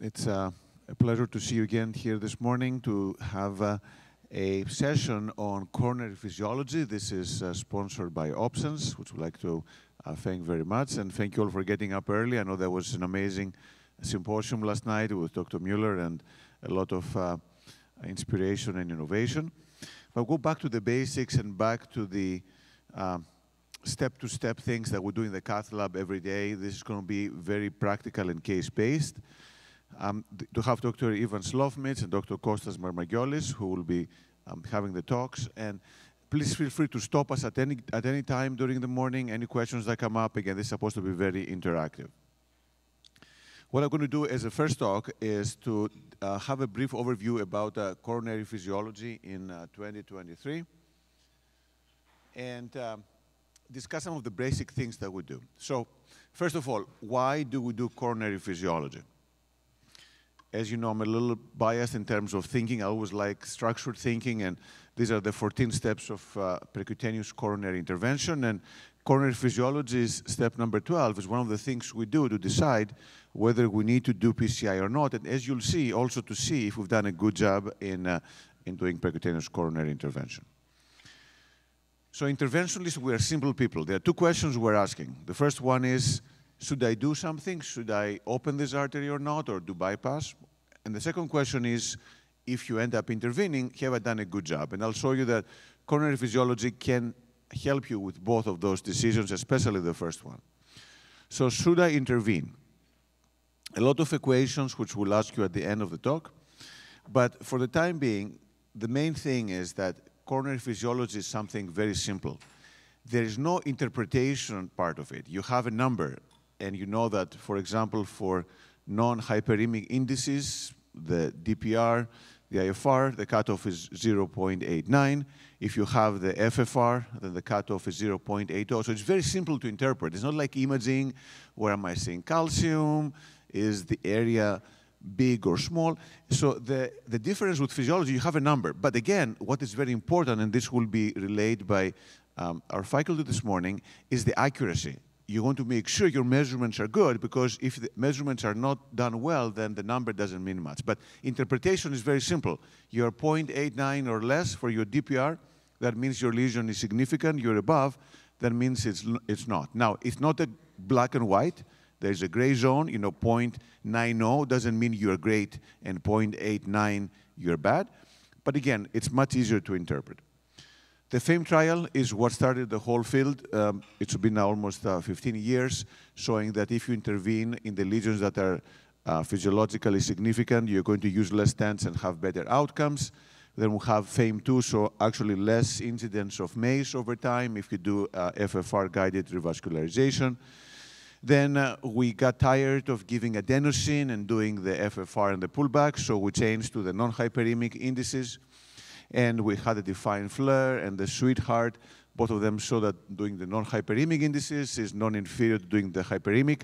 It's a pleasure to see you again here this morning to have a session on coronary physiology. This is sponsored by Opsens, which we'd like to thank very much. And thank you all for getting up early. I know there was an amazing symposium last night with Dr. Mueller and a lot of inspiration and innovation. I'll go back to the basics and back to the step-to-step things that we do in the cath lab every day. This is going to be very practical and case-based. To have Dr. Ivan Shlofmitz and Dr. Konstantinos Marmagkiolis, who will be having the talks. And please feel free to stop us at any time during the morning. Any questions that come up, again, this is supposed to be very interactive. What I'm going to do as a first talk is to have a brief overview about coronary physiology in 2023 and discuss some of the basic things that we do. So, first of all, why do we do coronary physiology? As you know, I'm a little biased in terms of thinking. I always like structured thinking, and these are the 14 steps of percutaneous coronary intervention. And coronary physiology is step number 12, is one of the things we do to decide whether we need to do PCI or not. And as you'll see, also to see if we've done a good job in doing percutaneous coronary intervention. So interventionalists, we are simple people. There are two questions we're asking. The first one is, should I do something? Should I open this artery or not, or do bypass? And the second question is, if you end up intervening, have I done a good job? And I'll show you that coronary physiology can help you with both of those decisions, especially the first one. So should I intervene? A lot of equations, which we'll ask you at the end of the talk. But for the time being, the main thing is that coronary physiology is something very simple. There is no interpretation part of it. You have a number. And you know that, for example, for non-hyperemic indices, the DPR, the IFR, the cutoff is 0.89. If you have the FFR, then the cutoff is 0.80. So it's very simple to interpret. It's not like imaging, where am I seeing calcium? Is the area big or small? So the difference with physiology, you have a number. But again, what is very important, and this will be relayed by our faculty this morning, is the accuracy. You want to make sure your measurements are good, because if the measurements are not done well, then the number doesn't mean much. But interpretation is very simple. You're 0.89 or less for your DPR. That means your lesion is significant. You're above. That means it's not. Now, it's not a black and white. There's a gray zone. You know, 0.90 doesn't mean you're great, and 0.89 you're bad. But again, it's much easier to interpret. The FAME trial is what started the whole field. It's been now almost 15 years, showing that if you intervene in the lesions that are physiologically significant, you're going to use less stents and have better outcomes. Then we have FAME2, so actually less incidence of MACE over time if you do FFR-guided revascularization. Then we got tired of giving adenosine and doing the FFR and the pullback, so we changed to the non-hyperemic indices. And we had a defined flare and the sweetheart. Both of them show that doing the non-hyperemic indices is non-inferior to doing the hyperemic.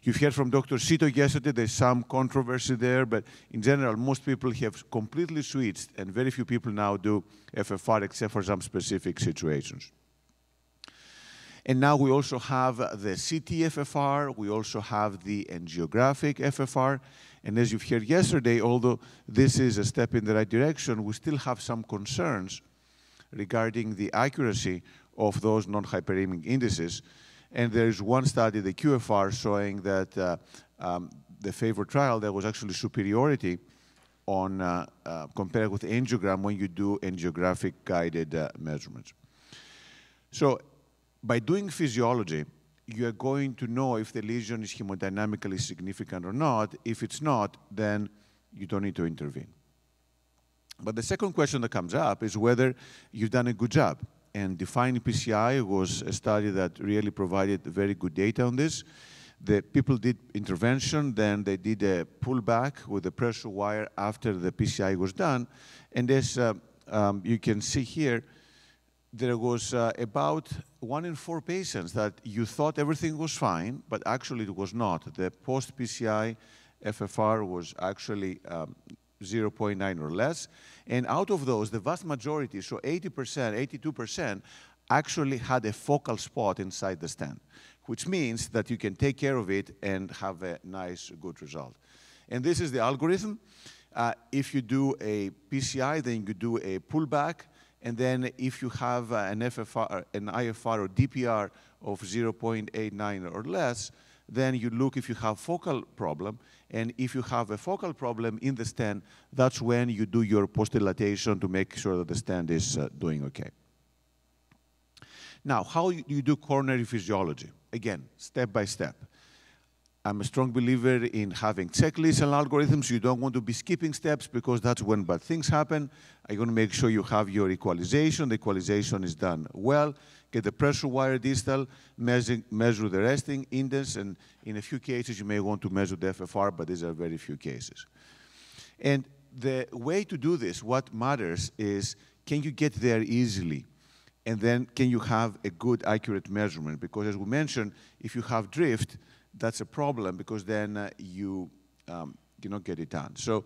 You've heard from Dr. Sito yesterday, there's some controversy there, but in general, most people have completely switched, and very few people now do FFR except for some specific situations. And now we also have the CT FFR, we also have the angiographic FFR. And as you've heard yesterday, although this is a step in the right direction, we still have some concerns regarding the accuracy of those non-hyperemic indices. And there's one study, the QFR, showing that the FAVOR trial, there was actually superiority on compared with angiogram when you do angiographic guided measurements. So by doing physiology, you are going to know if the lesion is hemodynamically significant or not. If it's not, then you don't need to intervene. But the second question that comes up is whether you've done a good job. And Defining PCI was a study that really provided very good data on this. The people did intervention, then they did a pullback with a pressure wire after the PCI was done. And as you can see here, there was about 1 in 4 patients that you thought everything was fine, but actually it was not. The post-PCI FFR was actually 0.9 or less. And out of those, the vast majority, so 80%, 82%, actually had a focal spot inside the stent, which means that you can take care of it and have a nice, good result. And this is the algorithm. If you do a PCI, then you do a pullback. And then if you have an FFR, an IFR or DPR of 0.89 or less, then you look if you have focal problem. And if you have a focal problem in the stent, that's when you do your post-dilatation to make sure that the stent is doing okay. Now, how you do coronary physiology? Again, step by step. I'm a strong believer in having checklists and algorithms. You don't want to be skipping steps because that's when bad things happen. You're going to make sure you have your equalization. The equalization is done well. Get the pressure wire distal, measure the resting index, and in a few cases you may want to measure the FFR, but these are very few cases. And the way to do this, what matters is, can you get there easily? And then can you have a good, accurate measurement? Because as we mentioned, if you have drift, that's a problem because then you cannot get it done. So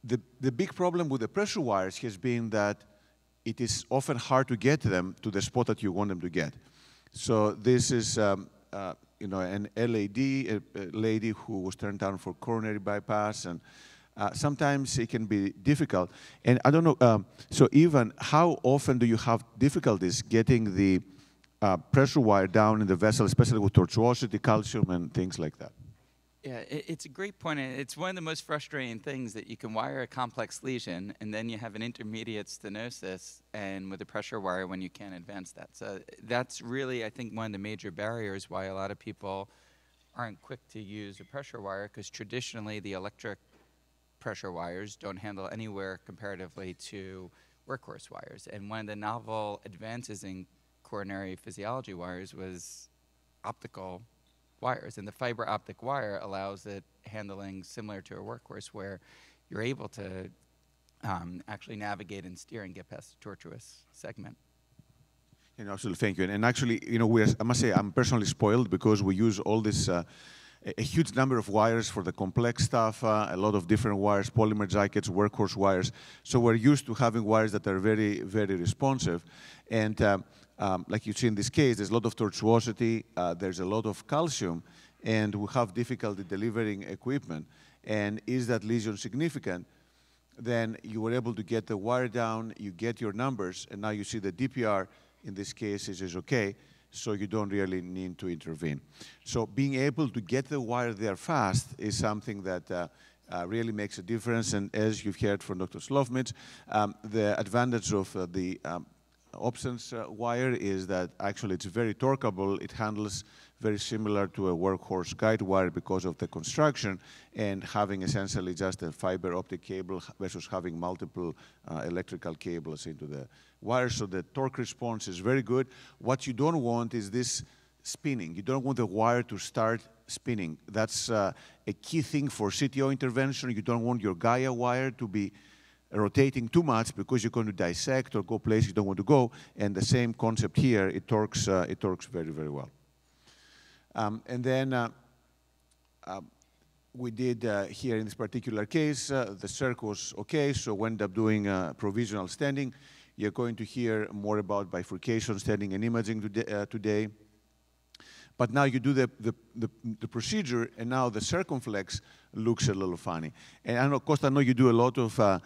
the big problem with the pressure wires has been that it is often hard to get them to the spot that you want them to get. So this is an LAD, a lady who was turned down for coronary bypass, and sometimes it can be difficult. And I don't know, so even how often do you have difficulties getting the pressure wire down in the vessel, especially with tortuosity, calcium, and things like that? Yeah, it's a great point. It's one of the most frustrating things that you can wire a complex lesion, and then you have an intermediate stenosis, and with a pressure wire when you can't advance that. So that's really, I think, one of the major barriers why a lot of people aren't quick to use a pressure wire, because traditionally the electric pressure wires don't handle anywhere comparatively to workhorse wires. And one of the novel advances in coronary physiology wires was optical wires, and the fiber optic wire allows it handling similar to a workhorse, where you're able to actually navigate and steer and get past the tortuous segment. Absolutely, thank you. And actually, I must say, I'm personally spoiled because we use all this, a huge number of wires for the complex stuff, a lot of different wires, polymer jackets, workhorse wires. So we're used to having wires that are very, very responsive. And like you see in this case, there's a lot of tortuosity, there's a lot of calcium, and we have difficulty delivering equipment. And is that lesion significant? Then you were able to get the wire down, you get your numbers, and now you see the DPR in this case is okay, so you don't really need to intervene. So being able to get the wire there fast is something that really makes a difference. And as you've heard from Dr. Shlofmitz, the advantage of the Opsen's wire is that actually it's very torqueable. It handles very similar to a workhorse guide wire because of the construction, and having essentially just a fiber optic cable versus having multiple electrical cables into the wire. So the torque response is very good. What you don't want is this spinning. You don't want the wire to start spinning. That's a key thing for CTO intervention. You don't want your Gaia wire to be rotating too much because you're going to dissect or go places you don't want to go. And the same concept here, it torques very, very well. And then we did here in this particular case, the circ was okay, so we ended up doing provisional stenting. You're going to hear more about bifurcation, stenting, and imaging today. But now you do the procedure, and now the circumflex looks a little funny. And I know, Costa, I know you do a lot of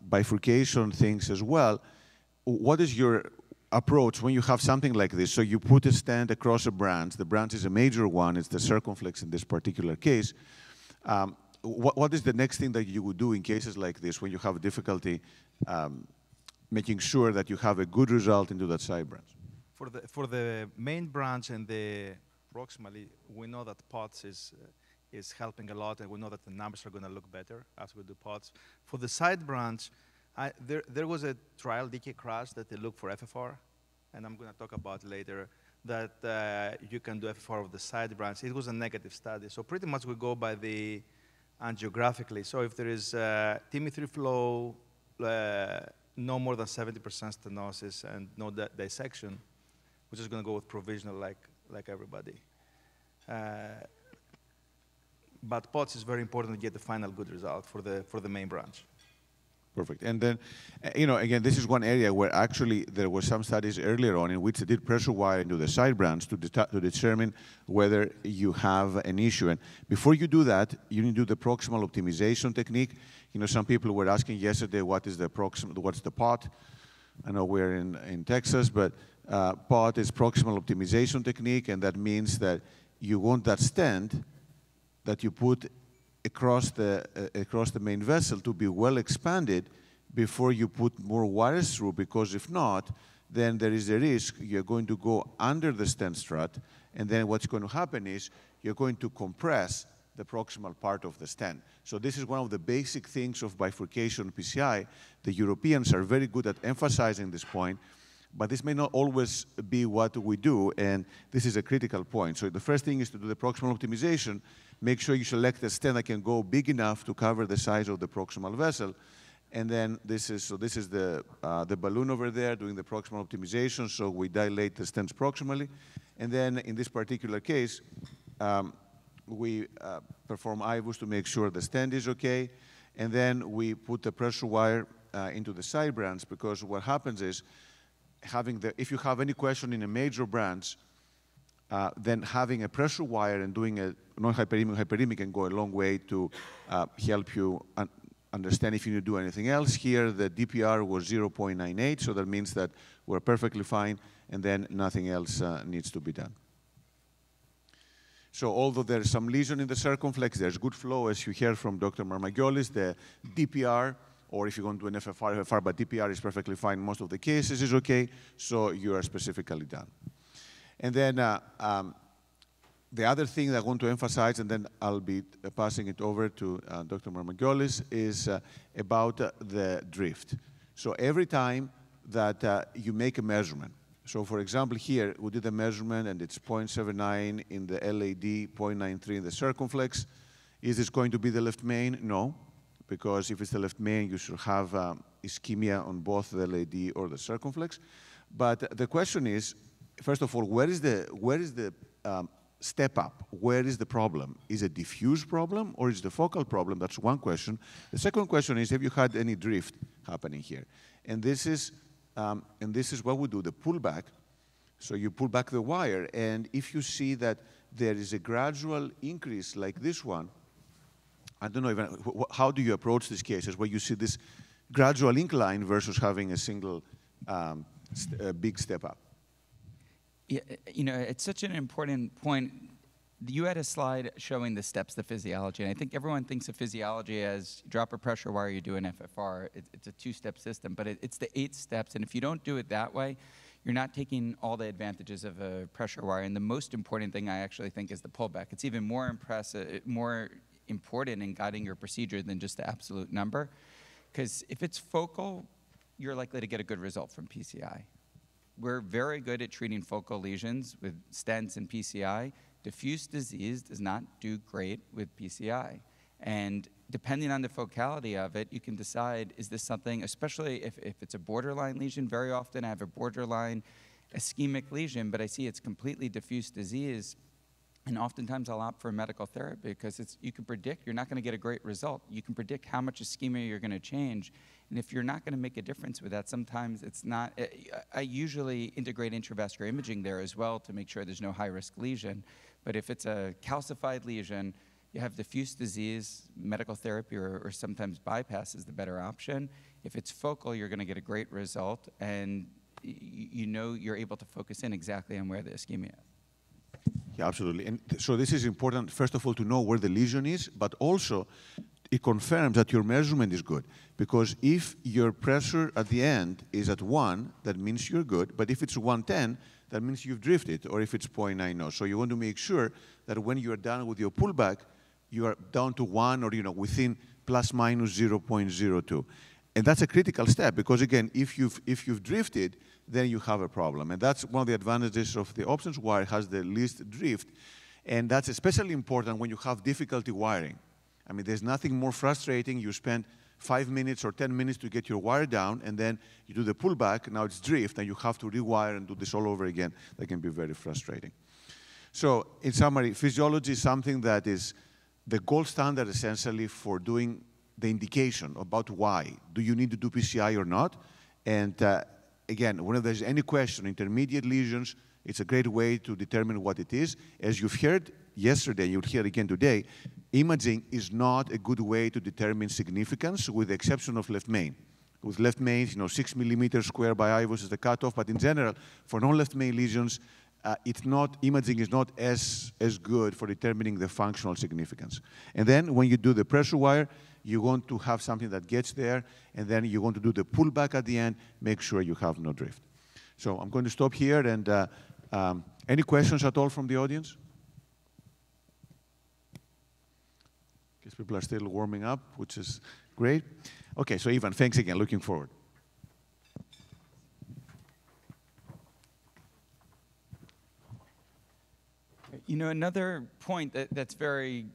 bifurcation things as well. What is your approach when you have something like this? So you put a stent across a branch. The branch is a major one. It's the circumflex in this particular case. What is the next thing that you would do in cases like this when you have difficulty making sure that you have a good result into that side branch? For the main branch and the proximally, we know that POTS is helping a lot, and we know that the numbers are going to look better as we do POTS. For the side branch, there was a trial, DK Crash, that they looked for FFR, and I'm going to talk about later, that you can do FFR of the side branch. It was a negative study, so pretty much we go by the angiographically. So if there is TIMI3 flow, no more than 70% stenosis and no dissection, we're just going to go with provisional like everybody. But POTS is very important to get the final good result for the main branch. Perfect. And then, again, this is one area where actually there were some studies earlier on in which they did pressure wire into the side branch to determine whether you have an issue. And before you do that, you need to do the proximal optimization technique. Some people were asking yesterday, what's the POT? I know we're in Texas, but POT is proximal optimization technique, and that means that you want that stent that you put across the main vessel to be well expanded before you put more wires through, because if not, then there is a risk you're going to go under the stent strut, and then what's going to happen is you're going to compress the proximal part of the stent. So this is one of the basic things of bifurcation PCI. The Europeans are very good at emphasizing this point, but this may not always be what we do, and this is a critical point. So the first thing is to do the proximal optimization. Make sure you select a stent that can go big enough to cover the size of the proximal vessel. And then this is the balloon over there doing the proximal optimization, so we dilate the stents proximally. And then in this particular case, we perform IVUS to make sure the stent is okay. And then we put the pressure wire into the side branch, because what happens is, if you have any question in a major branch, then having a pressure wire and doing a non-hyperemic can go a long way to help you understand if you need to do anything else. Here, the DPR was 0.98, so that means that we're perfectly fine, and then nothing else needs to be done. So although there's some lesion in the circumflex, there's good flow, as you heard from Dr. Marmagkiolis. The DPR, or if you go into an FFR, but DPR is perfectly fine. Most of the cases is okay, so you are specifically done. And then the other thing that I want to emphasize, and then I'll be passing it over to Dr. Marmagkiolis, is about the drift. So every time that you make a measurement, so for example here, we did a measurement and it's 0.79 in the LAD, 0.93 in the circumflex. Is this going to be the left main? No, because if it's the left main, you should have ischemia on both the LAD or the circumflex. But the question is, first of all, where is the step up? Where is the problem? Is it a diffuse problem or is it a focal problem? That's one question. The second question is, have you had any drift happening here? And this is what we do, the pullback. So you pull back the wire, and if you see that there is a gradual increase like this one, I don't know even, how do you approach these cases where you see this gradual incline versus having a single big step up? Yeah, it's such an important point. You had a slide showing the steps to physiology, and I think everyone thinks of physiology as drop a pressure wire, you do an FFR. It's a two-step system, but it's the 8 steps, and if you don't do it that way, you're not taking all the advantages of a pressure wire. And the most important thing I actually think is the pullback. It's even more important in guiding your procedure than just the absolute number, because if it's focal, you're likely to get a good result from PCI. We're very good at treating focal lesions with stents and PCI. Diffuse disease does not do great with PCI. And depending on the focality of it, you can decide, is this something, especially if it's a borderline lesion. Very often I have a borderline ischemic lesion, but I see it's completely diffuse disease. And oftentimes I'll opt for medical therapy because you can predict you're not going to get a great result. You can predict how much ischemia you're going to change. And if you're not going to make a difference with that, sometimes it's not. I usually integrate intravascular imaging there as well to make sure there's no high-risk lesion. But if it's a calcified lesion, you have diffuse disease, medical therapy or sometimes bypass is the better option. If it's focal, you're going to get a great result, and you're able to focus in exactly on where the ischemia is. Yeah, absolutely. And so this is important, first of all, to know where the lesion is, but also it confirms that your measurement is good. Because if your pressure at the end is at 1, that means you're good. But if it's 110, that means you've drifted, or if it's 0.90. So you want to make sure that when you are done with your pullback, you are down to 1 or within plus minus 0.02. And that's a critical step because, again, if you've drifted, then you have a problem. And that's one of the advantages of the options wire. It has the least drift. And that's especially important when you have difficulty wiring. I mean, there's nothing more frustrating. You spend 5 minutes or 10 minutes to get your wire down, and then you do the pullback. Now it's drift, and you have to rewire and do this all over again. That can be very frustrating. So in summary, physiology is something that is the gold standard, essentially, for doing the indication about why. Do you need to do PCI or not? And again, whenever there's any question, intermediate lesions, it's a great way to determine what it is. As you've heard yesterday, you'll hear again today, imaging is not a good way to determine significance, with the exception of left main. With left main, 6 millimeters square by IVUS is the cutoff, but in general, for non-left main lesions, imaging is not as good for determining the functional significance. And then when you do the pressure wire, you want to have something that gets there, and then you want to do the pullback at the end, make sure you have no drift. So I'm going to stop here, and any questions at all from the audience? Guess people are still warming up, which is great. Okay, so Ivan, thanks again. Looking forward. You know, another point that's very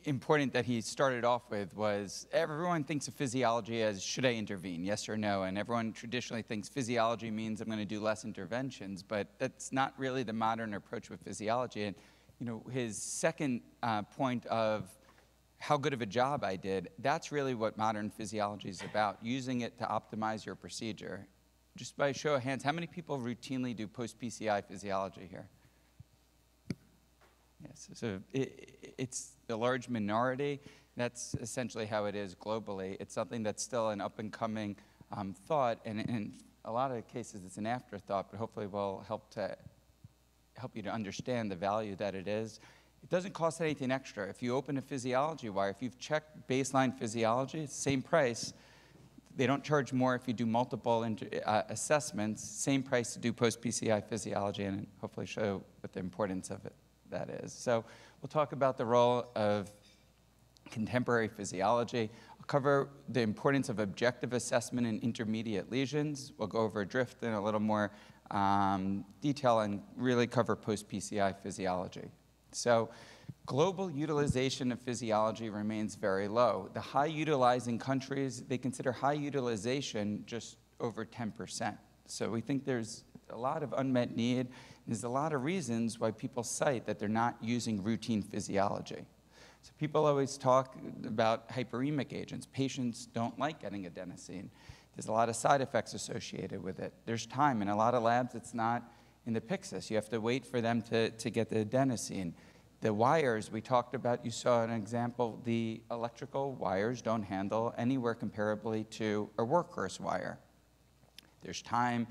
important that he started off with was everyone thinks of physiology as should I intervene, yes or no, and everyone traditionally thinks physiology means I'm going to do less interventions, but that's not really the modern approach with physiology. And you know, his second point of how good of a job I did, that's really what modern physiology is about, using it to optimize your procedure. Just by a show of hands, how many people routinely do post-PCI physiology here? Yes, so it's a large minority. That's essentially how it is globally. It's something that's still an up-and-coming thought, and in a lot of cases it's an afterthought, but hopefully will help you to understand the value that it is. It doesn't cost anything extra. If you open a physiology wire, if you've checked baseline physiology, it's the same price. They don't charge more if you do multiple assessments, same price to do post-PCI physiology, and hopefully show what the importance of it that is. So we'll talk about the role of contemporary physiology. I'll cover the importance of objective assessment in intermediate lesions. We'll go over drift in a little more detail and really cover post-PCI physiology. So global utilization of physiology remains very low. The high utilizing countries, they consider high utilization just over 10%. So we think there's a lot of unmet need. There's a lot of reasons why people cite that they're not using routine physiology. So people always talk about hyperemic agents. Patients don't like getting adenosine. There's a lot of side effects associated with it. There's time. In a lot of labs, it's not in the Pyxis. You have to wait for them to get the adenosine. The wires we talked about, you saw an example, the electrical wires don't handle anywhere comparably to a workhorse wire. There's time.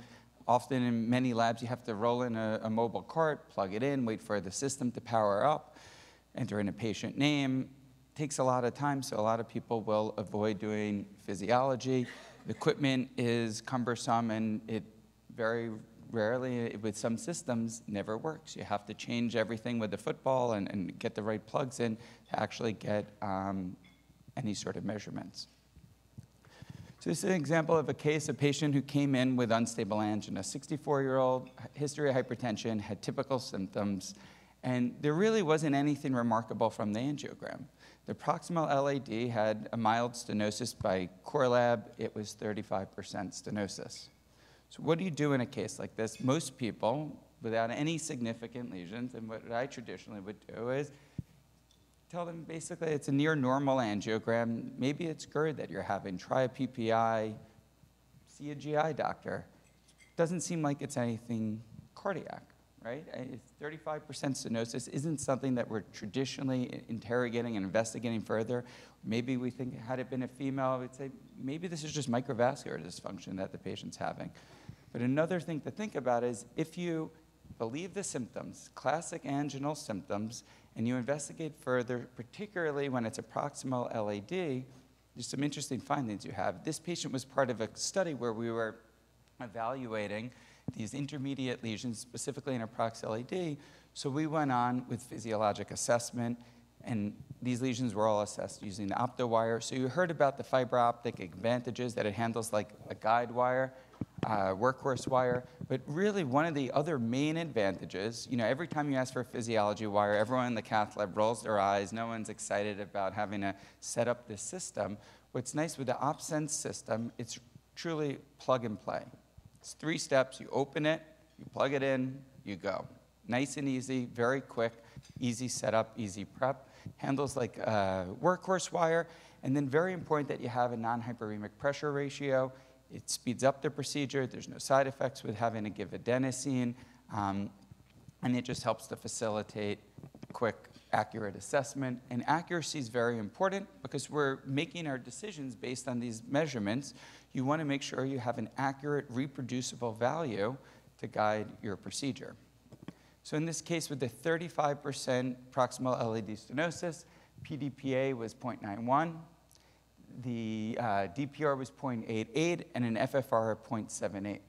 Often in many labs, you have to roll in a mobile cart, plug it in, wait for the system to power up, enter in a patient name. It takes a lot of time, so a lot of people will avoid doing physiology. The equipment is cumbersome, and it very rarely, with some systems, never works. You have to change everything with the football and get the right plugs in to actually get any sort of measurements. So this is an example of a case, a patient who came in with unstable angina, 64-year-old, history of hypertension, had typical symptoms, and there really wasn't anything remarkable from the angiogram. The proximal LAD had a mild stenosis by core lab. It was 35% stenosis. So what do you do in a case like this? Most people, without any significant lesions, and what I traditionally would do is tell them basically it's a near normal angiogram. Maybe it's GERD that you're having. Try a PPI, see a GI doctor. Doesn't seem like it's anything cardiac, right? 35% stenosis isn't something that we're traditionally interrogating and investigating further. Maybe we think, had it been a female, we'd say, maybe this is just microvascular dysfunction that the patient's having. But another thing to think about is if you believe the symptoms, classic anginal symptoms, and you investigate further, particularly when it's a proximal LAD, there's some interesting findings you have. This patient was part of a study where we were evaluating these intermediate lesions, specifically in a prox LAD. So we went on with physiologic assessment, and these lesions were all assessed using the opto wire. So you heard about the fiber optic advantages, that it handles like a guide wire, workhorse wire, but really one of the other main advantages, every time you ask for a physiology wire, everyone in the cath lab rolls their eyes. No one's excited about having to set up this system. What's nice with the OpSense system, it's truly plug and play. It's 3 steps. You open it, you plug it in, you go. Nice and easy, very quick, easy setup, easy prep. Handles like a workhorse wire. And then very important that you have a non-hyperemic pressure ratio. It speeds up the procedure. There's no side effects with having to give adenosine. And it just helps to facilitate quick, accurate assessment. And accuracy is very important because we're making our decisions based on these measurements. You want to make sure you have an accurate, reproducible value to guide your procedure. So in this case, with the 35% proximal LAD stenosis, PDPA was 0.91. The DPR was 0.88 and an FFR of 0.78.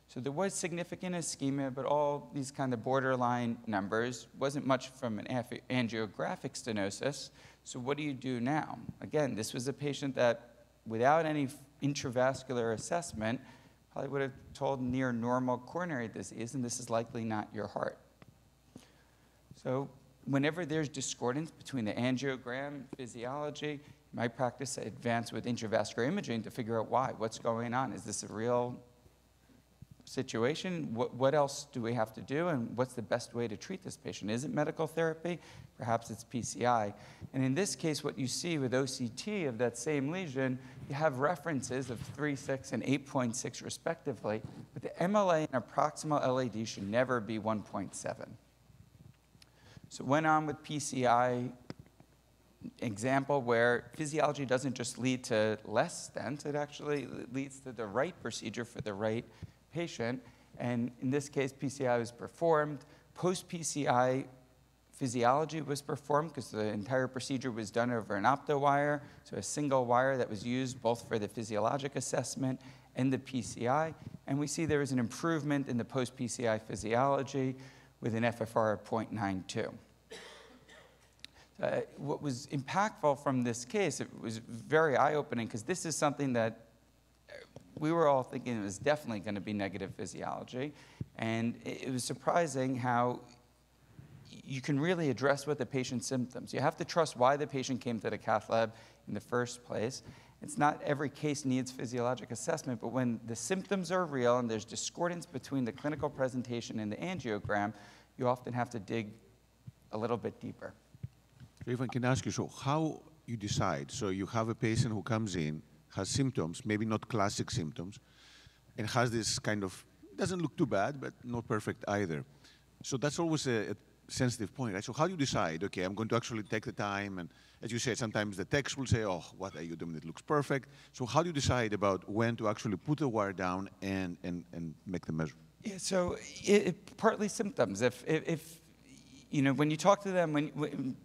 So there was significant ischemia, but all these kind of borderline numbers. Wasn't much from an angiographic stenosis. So what do you do now? Again, this was a patient that, without any intravascular assessment, probably would have told near normal coronary disease, and this is likely not your heart. So whenever there's discordance between the angiogram, physiology, my practice, I advance with intravascular imaging to figure out why. What's going on? Is this a real situation? What else do we have to do? And what's the best way to treat this patient? Is it medical therapy? Perhaps it's PCI. And in this case, what you see with OCT of that same lesion, you have references of 3.6 and 8.6 respectively, but the MLA in a proximal LAD should never be 1.7. So went on with PCI, example where physiology doesn't just lead to less stents, it actually leads to the right procedure for the right patient. And in this case, PCI was performed. Post-PCI physiology was performed because the entire procedure was done over an opto wire, so a single wire that was used both for the physiologic assessment and the PCI. And we see there was an improvement in the post-PCI physiology with an FFR of 0.92. What was impactful from this case, it was very eye-opening because this is something that we were all thinking it was definitely going to be negative physiology. And it was surprising how you can really address what the patient's symptoms. You have to trust why the patient came to the cath lab in the first place. It's not every case needs physiologic assessment, but when the symptoms are real and there's discordance between the clinical presentation and the angiogram, you often have to dig a little bit deeper. If I can ask you, so how you decide? So you have a patient who comes in, has symptoms, maybe not classic symptoms, and has this kind of, doesn't look too bad, but not perfect either. So that's always a sensitive point, right? So how do you decide, okay, I'm going to actually take the time, and as you said, sometimes the text will say, oh, what are you doing? It looks perfect. So how do you decide about when to actually put the wire down and make the measure? Yeah, so partly symptoms. If you know, when you talk to them, when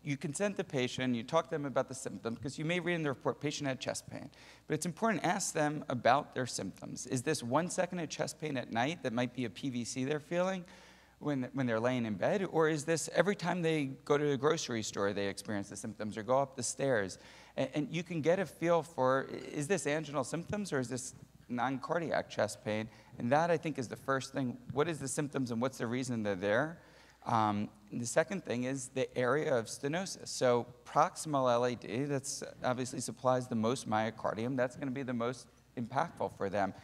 you consent the patient, you talk to them about the symptoms, because you may read in the report, patient had chest pain. But it's important to ask them about their symptoms. Is this 1 second of chest pain at night that might be a PVC they're feeling when they're laying in bed? Or is this every time they go to the grocery store they experience the symptoms, or go up the stairs? And you can get a feel for, is this anginal symptoms or is this non-cardiac chest pain? And that, I think, is the first thing. What is the symptoms and what's the reason they're there? The second thing is the area of stenosis. So proximal LAD, that's obviously supplies the most myocardium. That's going to be the most impactful for them.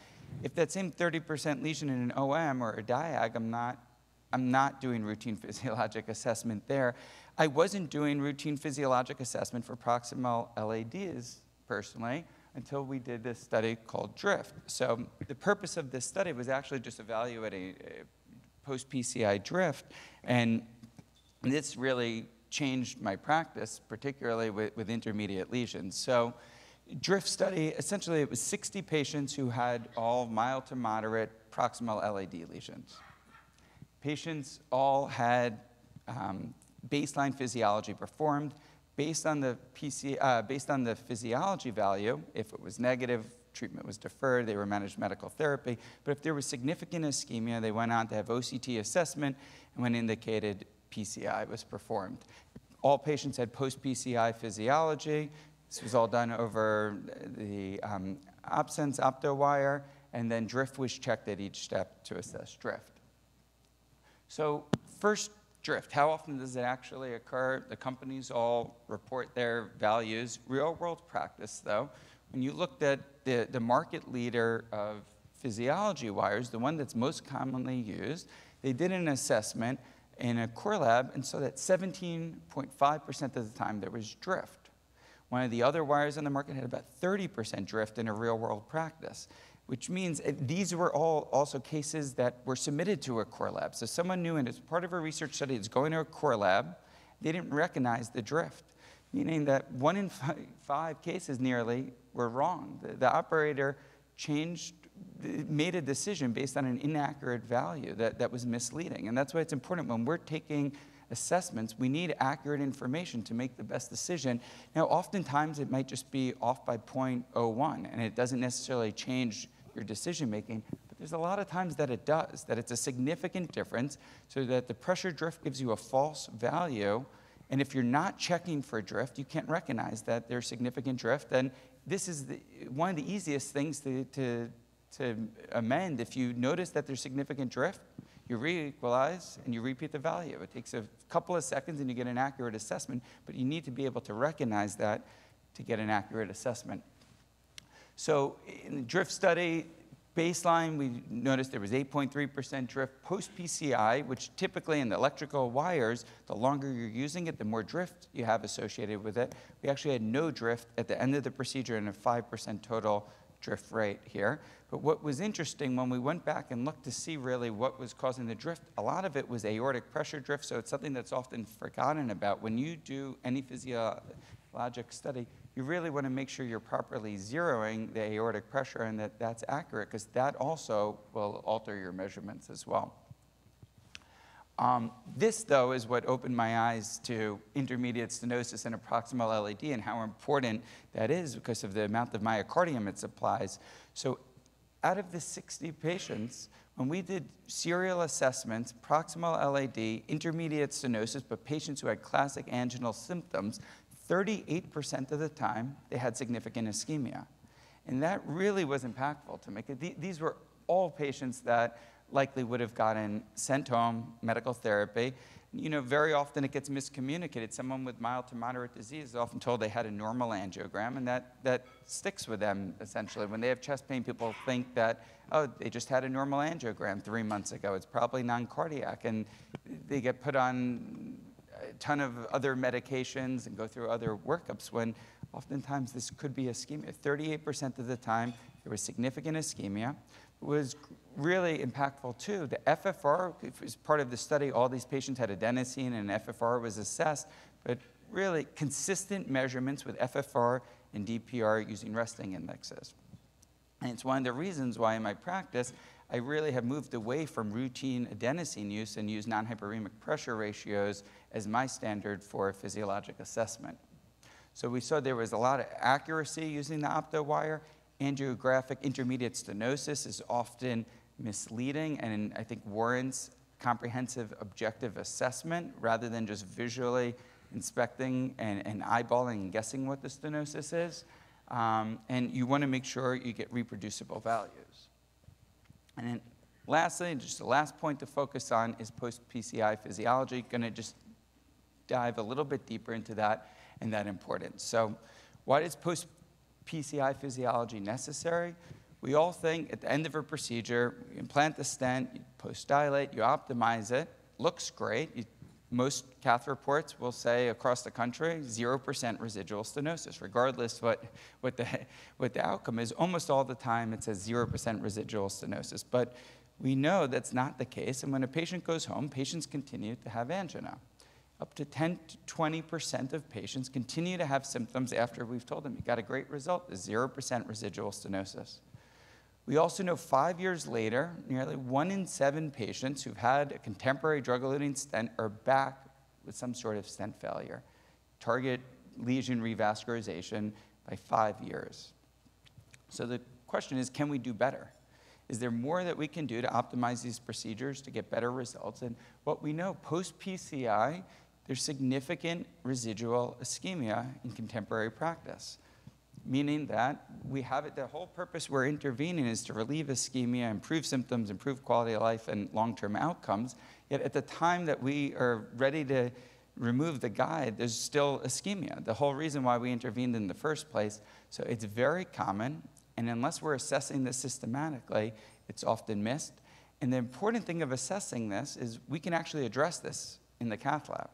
If that same 30% lesion in an OM or a diag, I'm not doing routine physiologic assessment there. I wasn't doing routine physiologic assessment for proximal LADs personally until we did this study called DRIFT. So the purpose of this study was actually just evaluating post-PCI drift, and this really changed my practice, particularly with intermediate lesions. So drift study, essentially it was 60 patients who had all mild to moderate proximal LAD lesions. Patients all had baseline physiology performed. Based on the physiology value, if it was negative, treatment was deferred, they were managed medical therapy. But if there was significant ischemia, they went on to have OCT assessment, and when indicated, PCI was performed. All patients had post-PCI physiology. This was all done over the absence opto wire, and then drift was checked at each step to assess drift. So first, drift. How often does it actually occur? The companies all report their values. Real-world practice, though, when you looked at the market leader of physiology wires, the one that's most commonly used, they did an assessment in a core lab and saw that 17.5% of the time there was drift. One of the other wires on the market had about 30% drift in a real-world practice, which means these were all also cases that were submitted to a core lab. So someone knew, and as part of a research study, it's going to a core lab, they didn't recognize the drift, meaning that 1 in 5 cases nearly were wrong. The operator made a decision based on an inaccurate value that was misleading. And that's why it's important when we're taking assessments, we need accurate information to make the best decision. Now, oftentimes it might just be off by 0.01, and it doesn't necessarily change your decision making, but there's a lot of times that it does, that it's a significant difference, so that the pressure drift gives you a false value, and if you're not checking for drift, you can't recognize that there's significant drift, and this is one of the easiest things to amend. If you notice that there's significant drift, you re-equalize and you repeat the value. It takes a couple of seconds and you get an accurate assessment, but you need to be able to recognize that to get an accurate assessment. So in the drift study, baseline, we noticed there was 8.3% drift. Post-PCI, which typically in the electrical wires, the longer you're using it, the more drift you have associated with it. We actually had no drift at the end of the procedure and a 5% total drift rate here. But what was interesting when we went back and looked to see really what was causing the drift, a lot of it was aortic pressure drift, so it's something that's often forgotten about. When you do any physiologic study, you really want to make sure you're properly zeroing the aortic pressure and that that's accurate, because that also will alter your measurements as well. This, though, is what opened my eyes to intermediate stenosis and a proximal LAD and how important that is because of the amount of myocardium it supplies. So out of the 60 patients, when we did serial assessments, proximal LAD, intermediate stenosis, but patients who had classic anginal symptoms, 38% of the time, they had significant ischemia. And that really was impactful to make it. These were all patients that likely would have gotten sent home, medical therapy. You know, very often it gets miscommunicated. Someone with mild to moderate disease is often told they had a normal angiogram, and that sticks with them, essentially. When they have chest pain, people think that, oh, they just had a normal angiogram 3 months ago. It's probably non-cardiac, and they get put on a ton of other medications and go through other workups when oftentimes this could be ischemia. 38% of the time, there was significant ischemia. It was really impactful too. The FFR, as part of the study, all these patients had adenosine and FFR was assessed, but really consistent measurements with FFR and DPR using resting indexes. And it's one of the reasons why in my practice, I really have moved away from routine adenosine use and use non-hyperemic pressure ratios as my standard for physiologic assessment. So we saw there was a lot of accuracy using the opto wire. Angiographic intermediate stenosis is often misleading and I think warrants comprehensive objective assessment rather than just visually inspecting and eyeballing and guessing what the stenosis is. And you want to make sure you get reproducible values. And then lastly, just the last point to focus on is post-PCI physiology. Going to just dive a little bit deeper into that and that importance. So why is post-PCI physiology necessary? We all think at the end of a procedure, you implant the stent, you post-dilate, you optimize it, looks great. Most cath reports will say across the country, 0% residual stenosis, regardless what the outcome is. Almost all the time it says 0% residual stenosis. But we know that's not the case, and when a patient goes home, patients continue to have angina. Up to 10 to 20% of patients continue to have symptoms after we've told them you got a great result, the 0% residual stenosis. We also know 5 years later, nearly 1 in 7 patients who've had a contemporary drug-eluting stent are back with some sort of stent failure. Target lesion revascularization by 5 years. So the question is, can we do better? Is there more that we can do to optimize these procedures to get better results? And what we know, post-PCI, there's significant residual ischemia in contemporary practice, meaning that we have it, the whole purpose we're intervening is to relieve ischemia, improve symptoms, improve quality of life, and long-term outcomes. Yet at the time that we are ready to remove the guide, there's still ischemia, the whole reason why we intervened in the first place. So it's very common, and unless we're assessing this systematically, it's often missed. And the important thing of assessing this is we can actually address this in the cath lab.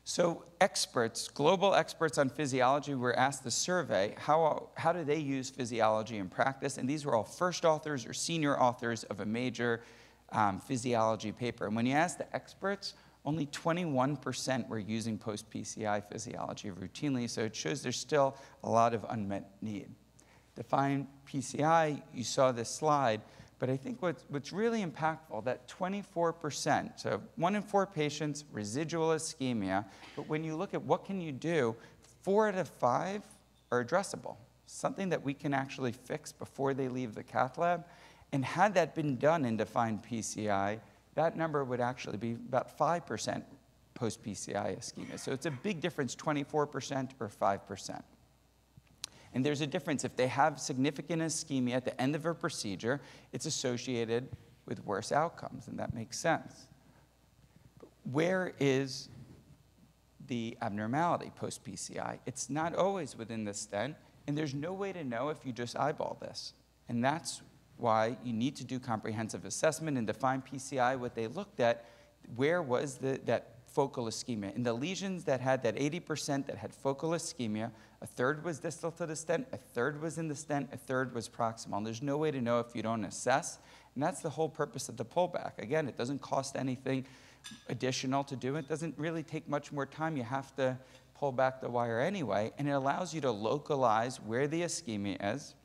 So experts, global experts on physiology, were asked the survey, how do they use physiology in practice? And these were all first authors or senior authors of a major physiology paper. And when you ask the experts, only 21% were using post-PCI physiology routinely, so it shows there's still a lot of unmet need. Define PCI, you saw this slide, but I think what's really impactful, that 24%, so 1 in 4 patients, residual ischemia, but when you look at what can you do, 4 out of 5 are addressable, something that we can actually fix before they leave the cath lab. And had that been done in defined PCI, that number would actually be about 5% post-PCI ischemia. So it's a big difference, 24% or 5%. And there's a difference. If they have significant ischemia at the end of a procedure, it's associated with worse outcomes, and that makes sense. But where is the abnormality post-PCI? It's not always within the stent, and there's no way to know if you just eyeball this. And that's why you need to do comprehensive assessment and define PCI. What they looked at, where was that focal ischemia? In the lesions that had that 80% that had focal ischemia, a third was distal to the stent, a third was in the stent, a third was proximal. And there's no way to know if you don't assess. And that's the whole purpose of the pullback. Again, it doesn't cost anything additional to do it. It doesn't really take much more time. You have to pull back the wire anyway. And it allows you to localize where the ischemia is,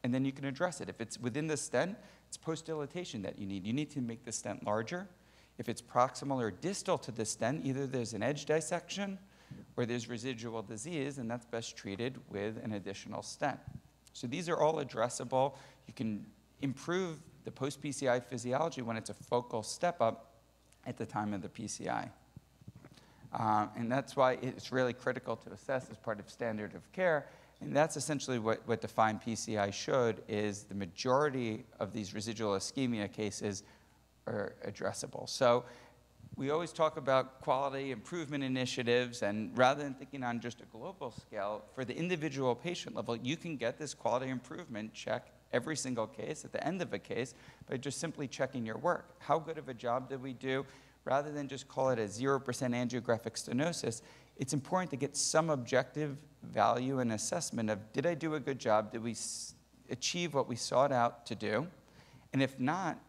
and then you can address it. If it's within the stent, it's post-dilatation that you need. You need to make the stent larger. If it's proximal or distal to the stent, either there's an edge dissection or there's residual disease, and that's best treated with an additional stent. So these are all addressable. You can improve the post-PCI physiology when it's a focal step-up at the time of the PCI. And that's why it's really critical to assess as part of standard of care. And that's essentially what defined PCI showed, is the majority of these residual ischemia cases are addressable. So we always talk about quality improvement initiatives, and rather than thinking on just a global scale, for the individual patient level, you can get this quality improvement check every single case at the end of a case by just simply checking your work. How good of a job did we do? Rather than just call it a 0% angiographic stenosis, it's important to get some objective value and assessment of, did I do a good job? Did we achieve what we sought out to do? And if not,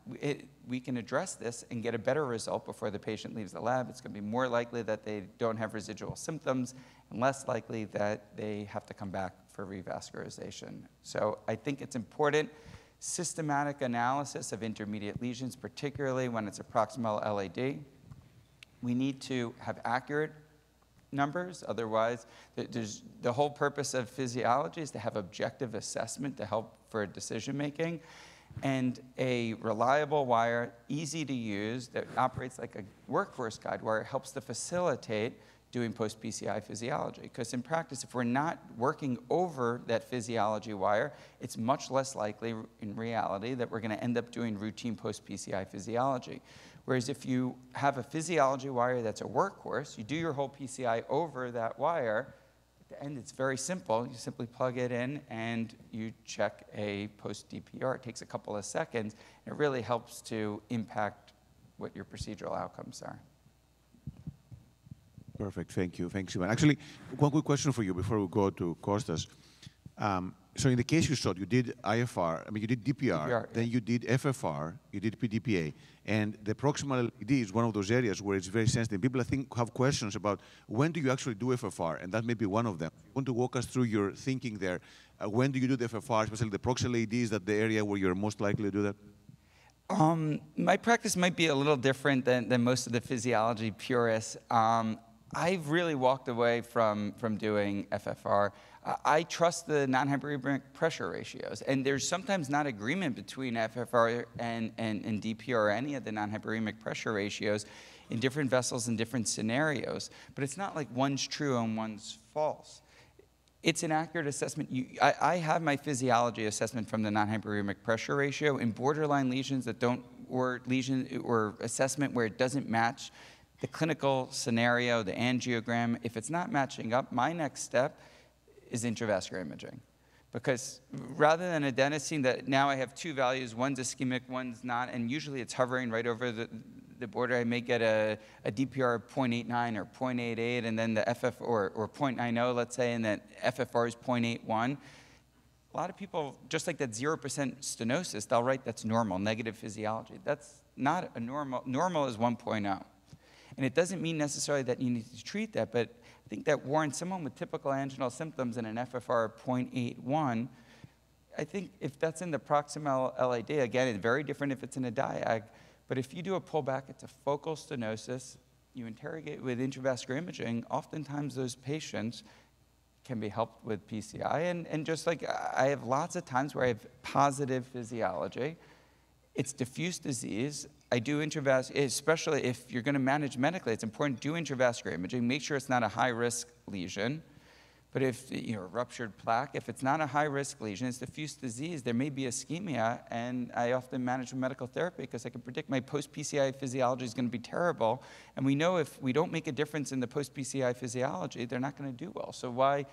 we can address this and get a better result before the patient leaves the lab. It's going to be more likely that they don't have residual symptoms and less likely that they have to come back for revascularization. So I think it's important, systematic analysis of intermediate lesions, particularly when it's a proximal LAD. We need to have accurate numbers. Otherwise, the whole purpose of physiology is to have objective assessment to help for decision making. And a reliable wire, easy to use, that operates like a workhorse guide wire, helps to facilitate doing post-PCI physiology. Because in practice, if we're not working over that physiology wire, it's much less likely in reality that we're going to end up doing routine post-PCI physiology. Whereas if you have a physiology wire that's a workhorse, you do your whole PCI over that wire. At the end, it's very simple. You simply plug it in and you check a post-DPR. It takes a couple of seconds. It really helps to impact what your procedural outcomes are. Perfect. Thank you. Thanks, Ivan. Actually, one quick question for you before we go to Kostas. So in the case you showed, you did IFR, you did DPR, then you did FFR, you did PDPA, and the proximal LAD is one of those areas where it's very sensitive. People, I think, have questions about when do you actually do FFR, and that may be one of them. You want to walk us through your thinking there. When do you do the FFR, especially the proximal LAD? Is that the area where you're most likely to do that? My practice might be a little different than most of the physiology purists. I've really walked away from doing FFR. I trust the non-hyperemic pressure ratios, and there's sometimes not agreement between FFR and DPR or any of the non-hyperemic pressure ratios in different vessels in different scenarios, but it's not like one's true and one's false. It's an accurate assessment. I have my physiology assessment from the non-hyperemic pressure ratio in borderline lesions that don't, or assessment where it doesn't match the clinical scenario, the angiogram. If it's not matching up, my next step is intravascular imaging. Because rather than adenosine that now I have two values, one's ischemic, one's not, and usually it's hovering right over the border. I may get a DPR of 0.89 or 0.88, and then the FF or 0.90, let's say, and then FFR is 0.81. A lot of people, just like that 0% stenosis, they'll write that's normal, negative physiology. That's not a normal. Normal is 1.0. And it doesn't mean necessarily that you need to treat that, but I think that warrants someone with typical anginal symptoms and an FFR of 0.81. I think if that's in the proximal LAD, again, it's very different if it's in a diag, but if you do a pullback, it's a focal stenosis, you interrogate with intravascular imaging, oftentimes those patients can be helped with PCI. And just like I have lots of times where I have positive physiology, it's diffuse disease. I do intravascular, especially if you're going to manage medically, it's important to do intravascular imaging. Make sure it's not a high-risk lesion. But if, a ruptured plaque, if it's not a high-risk lesion, it's diffuse disease, there may be ischemia, and I often manage with medical therapy because I can predict my post-PCI physiology is going to be terrible. And we know if we don't make a difference in the post-PCI physiology, they're not going to do well. So why,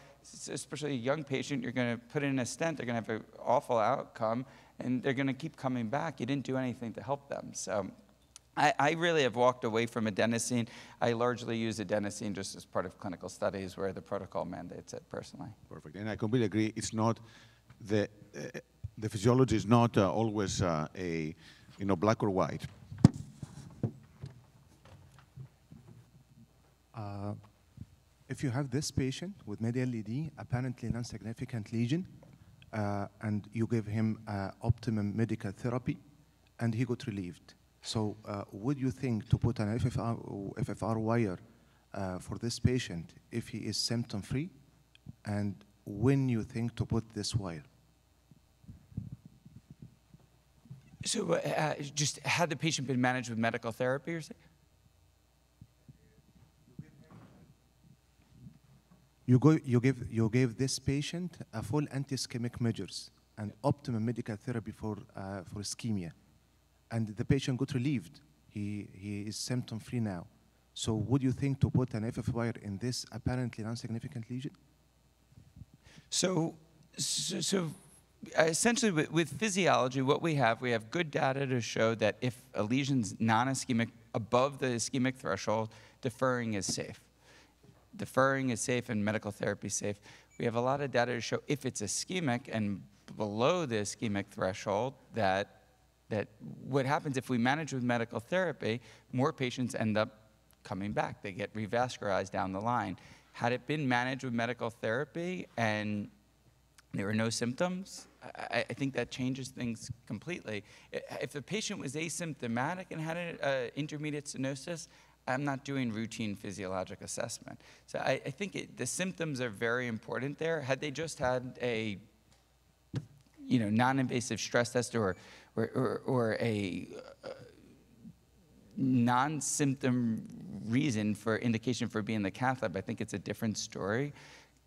especially a young patient, you're going to put in a stent, they're going to have an awful outcome, and they're going to keep coming back. You didn't do anything to help them. So I really have walked away from adenosine. I largely use adenosine just as part of clinical studies where the protocol mandates it personally. Perfect, and I completely agree. It's not, the physiology is not always black or white. If you have this patient with medial LAD, apparently non-significant lesion, and you give him optimum medical therapy, and he got relieved. So would you think to put an FFR wire for this patient if he is symptom-free? And when you think to put this wire? So just had the patient been managed with medical therapy or something? You gave this patient a full anti-ischemic measures and optimum medical therapy for ischemia. And the patient got relieved. He is symptom-free now. So would you think to put an FF wire in this apparently non-significant lesion? So essentially with physiology, what we have good data to show that if a lesion's non-ischemic, above the ischemic threshold, deferring is safe. Deferring is safe and medical therapy is safe. We have a lot of data to show if it's ischemic and below the ischemic threshold that what happens if we manage with medical therapy, more patients end up coming back. They get revascularized down the line. Had it been managed with medical therapy and there were no symptoms, I think that changes things completely. If the patient was asymptomatic and had an intermediate stenosis, I'm not doing routine physiologic assessment. So I think the symptoms are very important there. Had they just had a non-invasive stress test or a non-symptom reason for indication for being the cath lab, I think it's a different story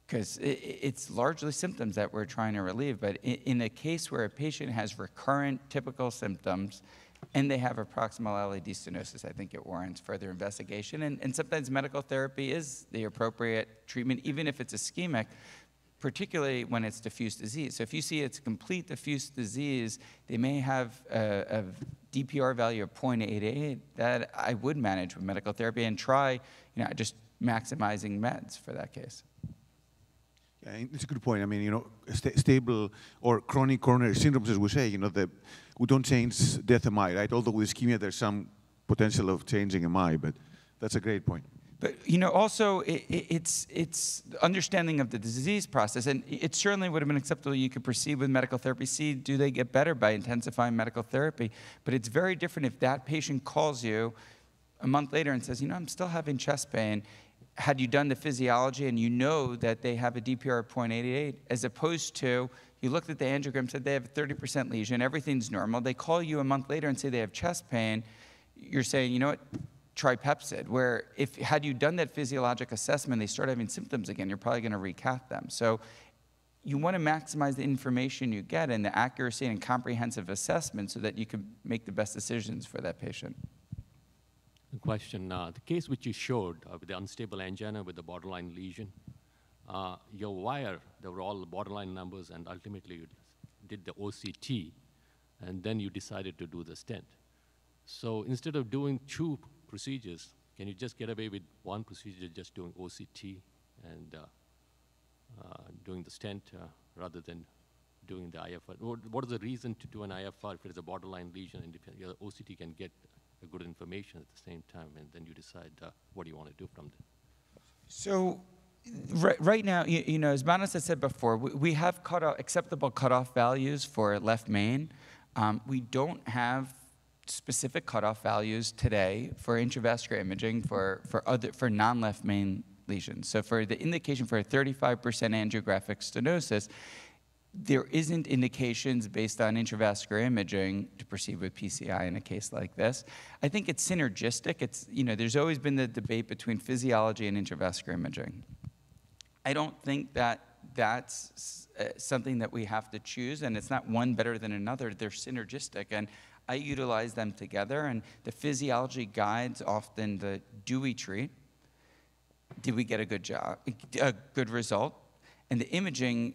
because it's largely symptoms that we're trying to relieve. But in a case where a patient has recurrent typical symptoms and they have a proximal LAD stenosis, I think it warrants further investigation. And sometimes medical therapy is the appropriate treatment, even if it's ischemic, particularly when it's diffuse disease. So if you see it's complete diffuse disease, they may have a DPR value of 0.88 that I would manage with medical therapy and try, just maximizing meds for that case. Yeah, it's a good point. I mean, stable or chronic coronary syndromes, as we say, we don't change death MI, right? Although with ischemia, there's some potential of changing MI, but that's a great point. But also it's understanding of the disease process, and it certainly would have been acceptable. You could proceed with medical therapy. See, do they get better by intensifying medical therapy? But it's very different if that patient calls you a month later and says, I'm still having chest pain. Had you done the physiology and you know that they have a DPR of 0.88, as opposed to you looked at the angiogram, said they have a 30% lesion, everything's normal. They call you a month later and say they have chest pain. You're saying, try Pepsid, where had you done that physiologic assessment, they start having symptoms again, you're probably going to recath them. So you want to maximize the information you get and the accuracy and comprehensive assessment so that you can make the best decisions for that patient. The question, the case which you showed with the unstable angina with the borderline lesion, your wire, there were all the borderline numbers, and ultimately you did the OCT, and then you decided to do the stent. So instead of doing 2 procedures, can you just get away with 1 procedure, just doing OCT and doing the stent rather than doing the IFR? What is the reason to do an IFR if it is a borderline lesion and if your OCT can get a good information at the same time, and then you decide what do you want to do from there? So right now, you know, as Manos has said before, we have acceptable cutoff values for left main. We don't have specific cutoff values today for intravascular imaging for non-left main lesions. So for the indication for a 35% angiographic stenosis, there isn't indications based on intravascular imaging to proceed with PCI in a case like this. I think it's synergistic. It's, you know, there's always been the debate between physiology and intravascular imaging. I don't think that that's something that we have to choose, and it's not one better than another. They're synergistic, and I utilize them together, and the physiology guides often the do we treat, did we get a good result, and the imaging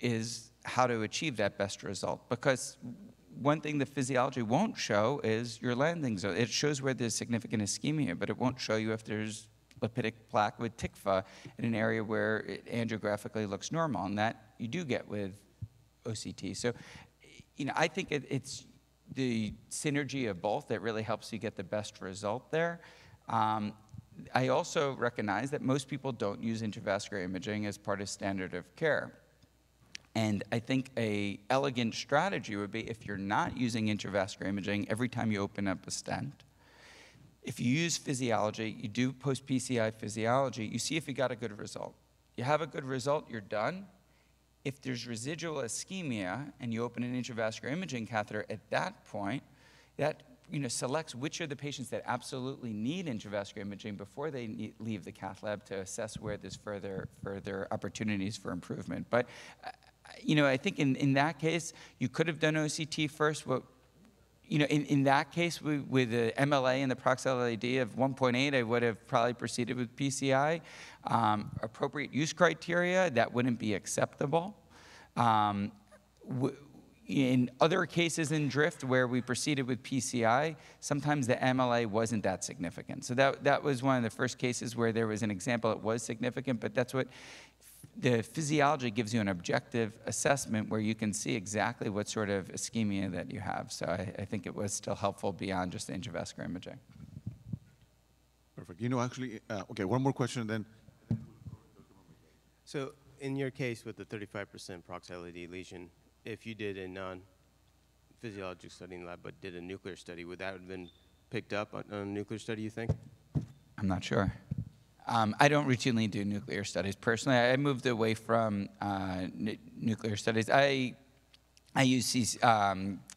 is how to achieve that best result. Because one thing the physiology won't show is your landing zone. It shows where there's significant ischemia, but it won't show you if there's lipidic plaque with TICFA in an area where it angiographically looks normal, and that you do get with OCT. So, you know, I think it's the synergy of both that really helps you get the best result there. I also recognize that most people don't use intravascular imaging as part of standard of care. And I think an elegant strategy would be if you're not using intravascular imaging every time you open up a stent, if you use physiology, you do post-PCI physiology, you see if you got a good result. You have a good result, you're done. If there's residual ischemia and you open an intravascular imaging catheter, at that point, that selects which are the patients that absolutely need intravascular imaging before they leave the cath lab to assess where there's further opportunities for improvement. But I think in that case, you could have done OCT first. In that case, with the MLA and the Proxel LAD of 1.8, I would have probably proceeded with PCI. Appropriate use criteria, that wouldn't be acceptable. In other cases in drift where we proceeded with PCI, sometimes the MLA wasn't that significant. So that was one of the first cases where there was an example it was significant, but that's what the physiology gives you, an objective assessment where you can see exactly what sort of ischemia that you have. So I think it was still helpful beyond just the intravascular imaging. Perfect. Actually, okay, one more question and then. So in your case with the 35% Proxel LAD lesion, if you did a non-physiologic study in the lab but did a nuclear study, would that have been picked up on a nuclear study, you think? I'm not sure. I don't routinely do nuclear studies. Personally, I moved away from nuclear studies. I use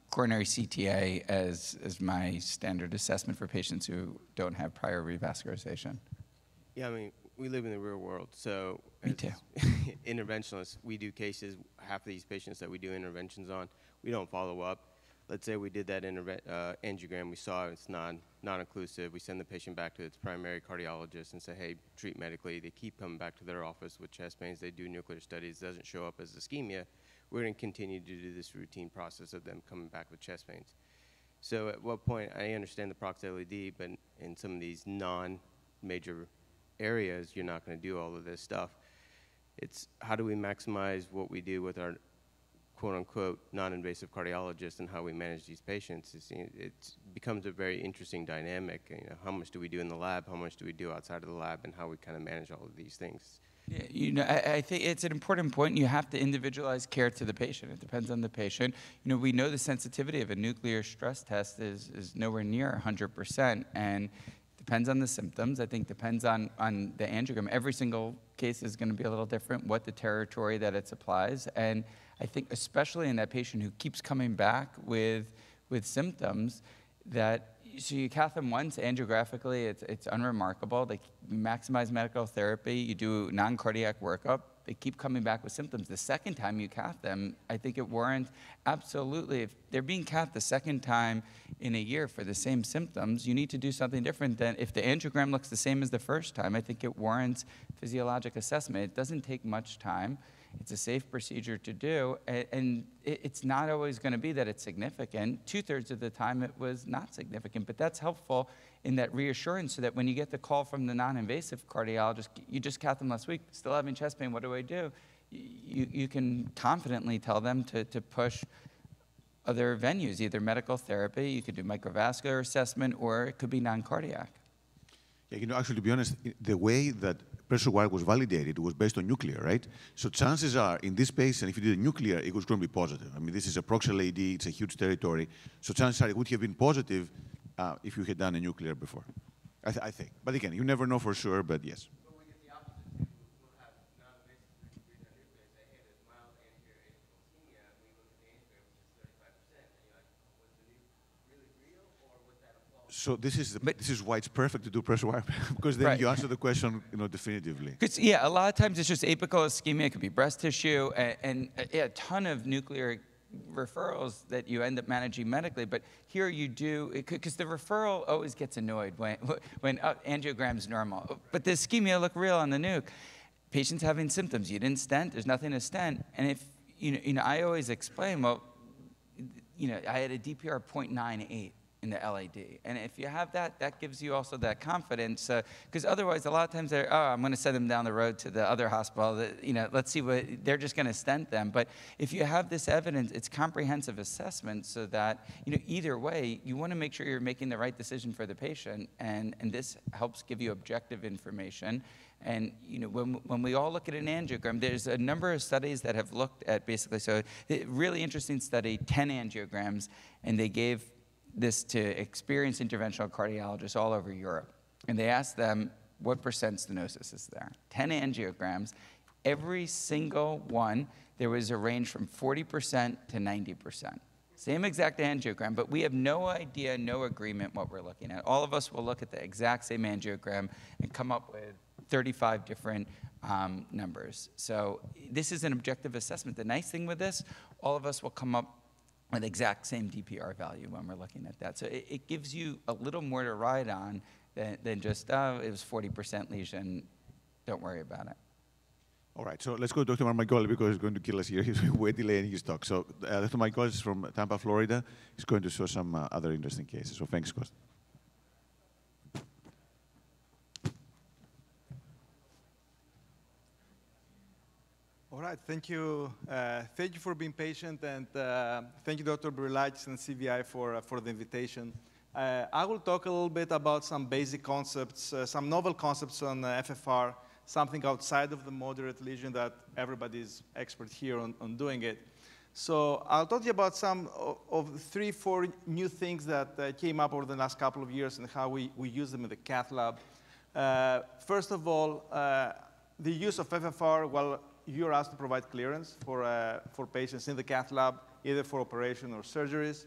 coronary CTA as my standard assessment for patients who don't have prior revascularization. Yeah, I mean, we live in the real world, so Me too. Interventionalists, we do cases, half of these patients that we do interventions on, we don't follow up. Let's say we did that angiogram, we saw it's non-occlusive, we send the patient back to its primary cardiologist and say, hey, treat medically. They keep coming back to their office with chest pains, they do nuclear studies, doesn't show up as ischemia. We're going to continue to do this routine process of them coming back with chest pains. So at what point, I understand the Proxel LAD, but in some of these non-major areas, you're not going to do all of this stuff. It's how do we maximize what we do with our quote-unquote non-invasive cardiologist and how we manage these patients. It becomes a very interesting dynamic. How much do we do in the lab? How much do we do outside of the lab? And how we kind of manage all of these things. Yeah, I think it's an important point. You have to individualize care to the patient. It depends on the patient. We know the sensitivity of a nuclear stress test is nowhere near 100%, and depends on the symptoms. I think depends on the angiogram. Every single case is going to be a little different, what the territory that it applies. And I think especially in that patient who keeps coming back with symptoms, so you cath them once angiographically, it's unremarkable. They maximize medical therapy. You do non-cardiac workup. They keep coming back with symptoms. The second time you cath them, I think it warrants absolutely, if they're being cathed the second time in a year for the same symptoms, you need to do something different than if the angiogram looks the same as the first time. I think it warrants physiologic assessment. It doesn't take much time. It's a safe procedure to do, and it's not always going to be that it's significant. 2/3 of the time it was not significant, but that's helpful in that reassurance so that when you get the call from the non-invasive cardiologist, you just cath them last week, still having chest pain, what do I do? You can confidently tell them to push other venues, either medical therapy, you could do microvascular assessment, or it could be non-cardiac. Yeah, actually, to be honest, the way that pressure wire was validated was based on nuclear, right? So chances are, in this patient, if you did a nuclear, it was going to be positive. I mean, this is a proxial AD, it's a huge territory. So chances are it would have been positive if you had done a nuclear before, I think. But again, you never know for sure, but yes. So this is why it's perfect to do pressure wire, because then you answer the question, definitively. Because a lot of times it's just apical ischemia. It could be breast tissue, and a ton of nuclear referrals that you end up managing medically. But here you do, because the referral always gets annoyed when angiogram's normal, but the ischemia look real on the nuke. Patient's having symptoms. You didn't stent. There's nothing to stent. And if I always explain, well, I had a DPR 0.98. In the LAD. And if you have that, that gives you also that confidence, because otherwise a lot of times I'm going to send them down the road to the other hospital, let's see they're just going to stent them. But if you have this evidence, it's comprehensive assessment so that, either way, you want to make sure you're making the right decision for the patient, and this helps give you objective information. And when we all look at an angiogram, there's a number of studies that have looked at basically, so a really interesting study, 10 angiograms, and they gave this to experienced interventional cardiologists all over Europe. And they asked them, what percent stenosis is there? 10 angiograms. Every single one, there was a range from 40% to 90%. Same exact angiogram, but we have no idea, no agreement what we're looking at. All of us will look at the exact same angiogram and come up with 35 different numbers. So this is an objective assessment. The nice thing with this, all of us will come up with the exact same DPR value when we're looking at that. So it gives you a little more to ride on than just, it was 40% lesion, don't worry about it. All right, so let's go to Dr. Marmagkiolis, because he's going to kill us here. We're delaying his talk. So Dr. Marmagkiolis is from Tampa, Florida. He's going to show some other interesting cases. So thanks, Kost. All right, thank you. Thank you for being patient, and thank you, Dr. Brilakis and CVI for the invitation. I will talk a little bit about some basic concepts, some novel concepts on FFR, something outside of the moderate lesion that everybody's expert here on doing it. So I'll talk to you about some of the 3-4 new things that came up over the last couple of years and how we use them in the cath lab. First of all, the use of FFR, well, you're asked to provide clearance for patients in the cath lab, either for operation or surgeries.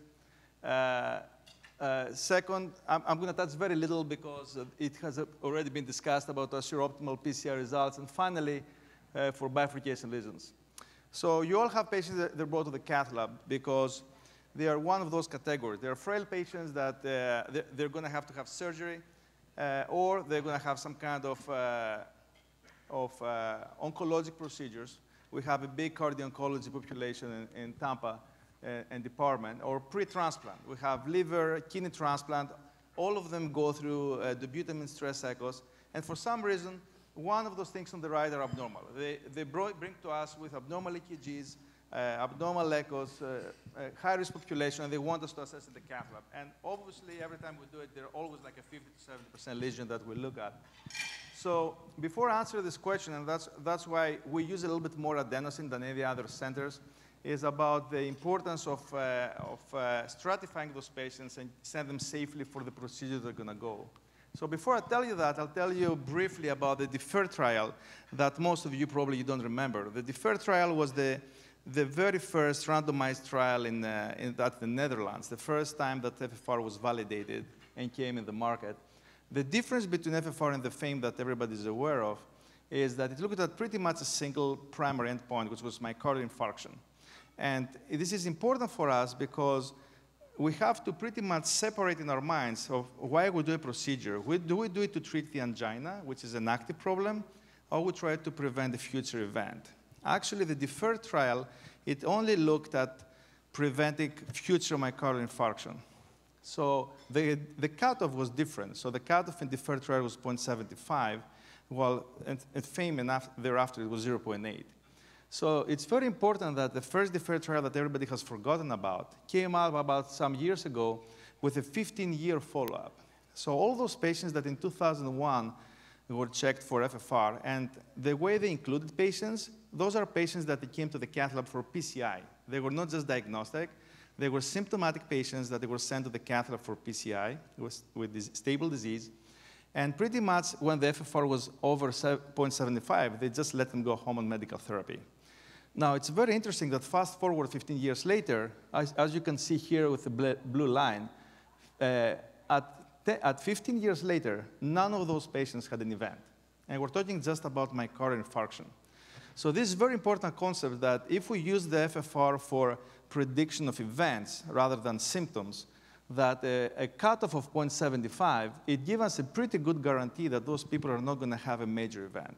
Second, I'm going to touch very little because it has already been discussed about assure optimal PCI results. And finally, for bifurcation lesions. So you all have patients that they're brought to the cath lab because they are one of those categories. They are frail patients that they're going to have surgery, or they're going to have some kind of oncologic procedures. We have a big cardio-oncology population in Tampa and department, or pre-transplant. We have liver, kidney transplant. All of them go through dobutamine stress cycles. And for some reason, one of those things on the right are abnormal. They bring to us with abnormal EKGs, abnormal echoes, high-risk population, and they want us to assess in the cath lab. And obviously, every time we do it, there's always like a 50 to 70% lesion that we look at. So before I answer this question, and that's why we use a little bit more adenosine than any other centers, is about the importance of stratifying those patients and send them safely for the procedure they're going to go. So before I tell you that, I'll tell you briefly about the DEFER trial that most of you probably don't remember. The DEFER trial was the very first randomized trial in the Netherlands, the first time that FFR was validated and came in the market. The difference between FFR and the FAME that everybody's aware of is that it looked at pretty much a single primary endpoint, which was myocardial infarction. And this is important for us because we have to pretty much separate in our minds of why we do a procedure. Do we do it to treat the angina, which is an active problem, or we try to prevent a future event? Actually, the deferred trial, it only looked at preventing future myocardial infarction. So the cutoff was different. So the cutoff in deferred trial was 0.75, while at FAME and thereafter it was 0.8. So it's very important that the first deferred trial that everybody has forgotten about came out about some years ago with a 15-year follow-up. So all those patients that in 2001 were checked for FFR, and the way they included patients, those are patients that they came to the cath lab for PCI. They were not just diagnostic. They were symptomatic patients that they were sent to the cath lab for PCI with this stable disease. And pretty much when the FFR was over 0.75, they just let them go home on medical therapy. Now, it's very interesting that fast forward 15 years later, as you can see here with the blue line, at 15 years later, none of those patients had an event. And we're talking just about myocardial infarction. So this is a very important concept that if we use the FFR for prediction of events rather than symptoms, that a cutoff of 0.75, it gives us a pretty good guarantee that those people are not going to have a major event.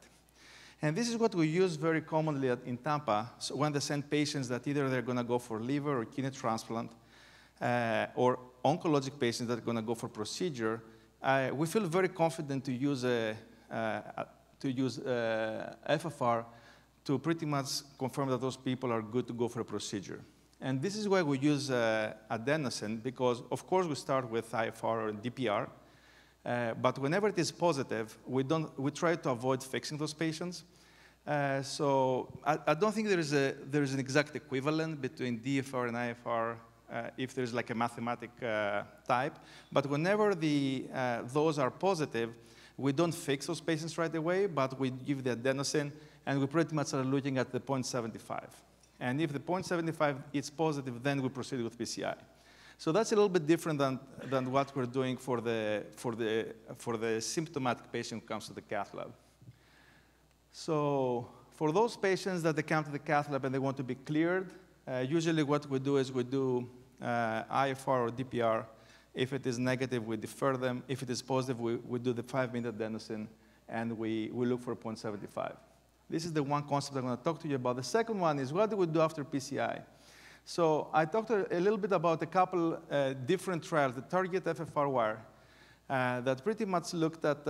And this is what we use very commonly in Tampa. So when they send patients that either they're going to go for liver or kidney transplant, or oncologic patients that are going to go for procedure, we feel very confident to use FFR to pretty much confirm that those people are good to go for a procedure. And this is why we use adenosine, because of course we start with IFR or DPR, but whenever it is positive, we try to avoid fixing those patients. So I don't think there is an exact equivalent between DFR and IFR if there's like a mathematic type, but whenever those are positive, we don't fix those patients right away, but we give the adenosine, and we pretty much are looking at the 0.75. And if the 0.75 is positive, then we proceed with PCI. So that's a little bit different than what we're doing for the symptomatic patient who comes to the cath lab. So for those patients that they come to the cath lab and they want to be cleared, usually what we do is we do IFR or DPR. If it is negative, we defer them. If it is positive, we do the 5-minute adenosine, and we look for 0.75. This is the one concept I'm going to talk to you about. The second one is what do we do after PCI? So I talked a little bit about a couple different trials, the target FFR wire, that pretty much looked at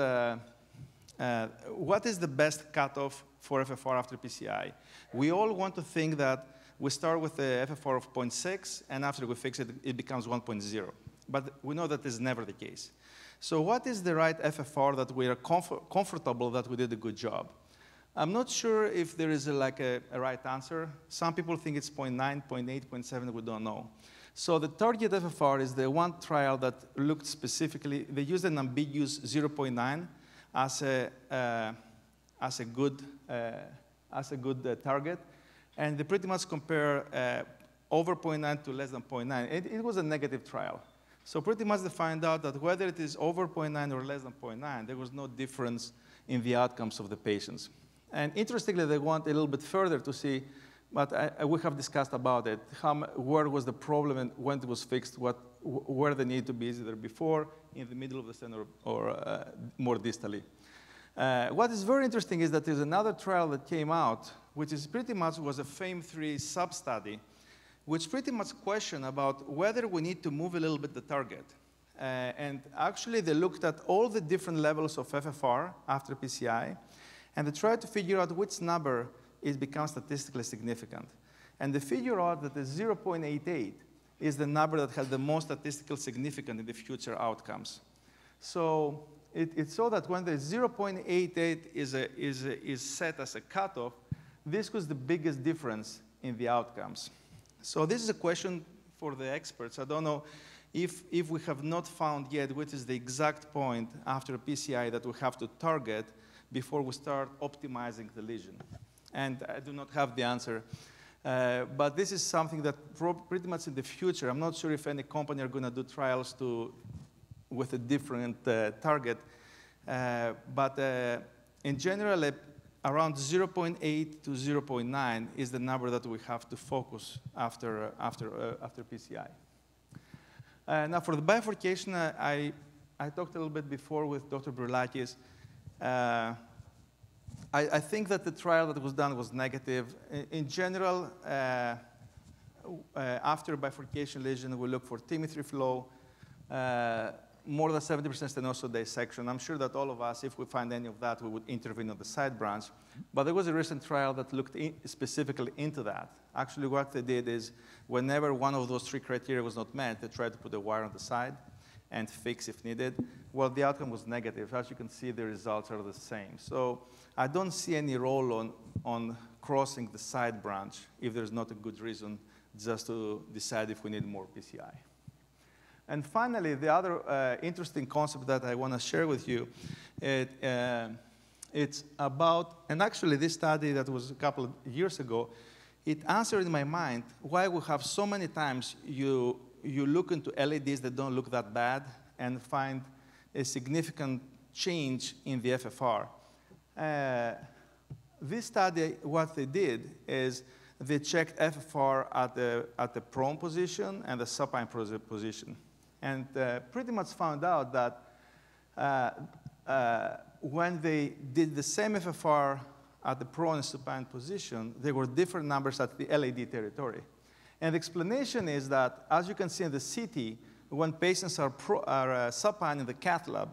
what is the best cutoff for FFR after PCI. We all want to think that we start with a FFR of 0.6, and after we fix it, it becomes 1.0. But we know that is never the case. So what is the right FFR that we are comfortable that we did a good job? I'm not sure if there is a right answer. Some people think it's 0.9, 0.8, 0.7, we don't know. So the target FFR is the one trial that looked specifically, they used an ambiguous 0.9 as a good target. And they pretty much compare over 0.9 to less than 0.9. It was a negative trial. So pretty much they find out that whether it is over 0.9 or less than 0.9, there was no difference in the outcomes of the patients. And interestingly, they went a little bit further to see, but we have discussed about it, where was the problem and when it was fixed, where they need to be, either before, in the middle of the stent, or more distally. What is very interesting is that there's another trial that came out, which is pretty much was a FAME3 sub-study, which pretty much questioned about whether we need to move a little bit the target. And actually, they looked at all the different levels of FFR after PCI, and they tried to figure out which number becomes statistically significant. And they figure out that the 0.88 is the number that has the most statistical significance in the future outcomes. So it's so that when the 0.88 is set as a cutoff, this was the biggest difference in the outcomes. So this is a question for the experts. I don't know if we have not found yet which is the exact point after PCI that we have to target before we start optimizing the lesion. And I do not have the answer. But this is something that pretty much in the future, I'm not sure if any company are going to do trials with a different target. But in general, around 0.8 to 0.9 is the number that we have to focus after PCI. Now for the bifurcation, I talked a little bit before with Dr. Brilakis. I think that the trial that was done was negative. In general, after bifurcation lesion, we look for telemetry flow, more than 70% stenosis dissection. I'm sure that all of us, if we find any of that, we would intervene on the side branch. But there was a recent trial that looked specifically into that. Actually, what they did is whenever one of those 3 criteria was not met, they tried to put a wire on the side and fix if needed. Well, the outcome was negative. As you can see, the results are the same. So I don't see any role on crossing the side branch if there's not a good reason just to decide if we need more PCI. And finally, the other interesting concept that I want to share with you, it's about, and actually this study that was a couple of years ago, it answered in my mind why we have so many times you look into LEDs that don't look that bad and find a significant change in the FFR. This study, what they did is they checked FFR at the prone position and the supine position. And pretty much found out that when they did the same FFR at the prone and supine position, there were different numbers at the LAD territory. And the explanation is that, as you can see in the CT, when patients are supine in the cath lab,